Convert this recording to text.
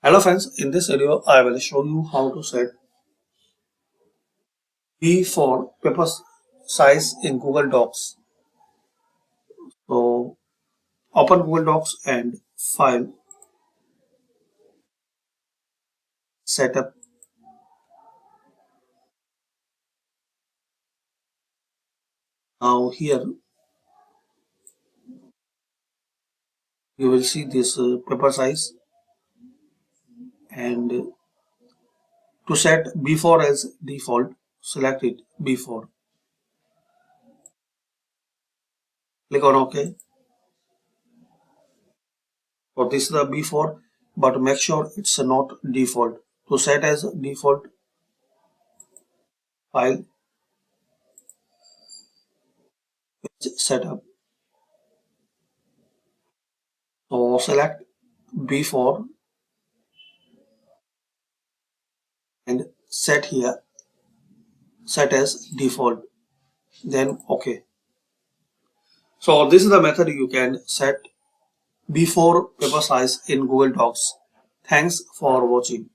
Hello friends, in this video I will show you how to set B4 paper size in Google Docs. So open Google Docs and File, Setup. Now here you will see this paper size, and to set B4 as default, select it B4. Click on OK. So this is the B4, but make sure it's not default. To set as default, File, Setup. So select B4 and set here, set as default, then OK. So this is the method you can set B4 paper size in Google Docs. Thanks for watching.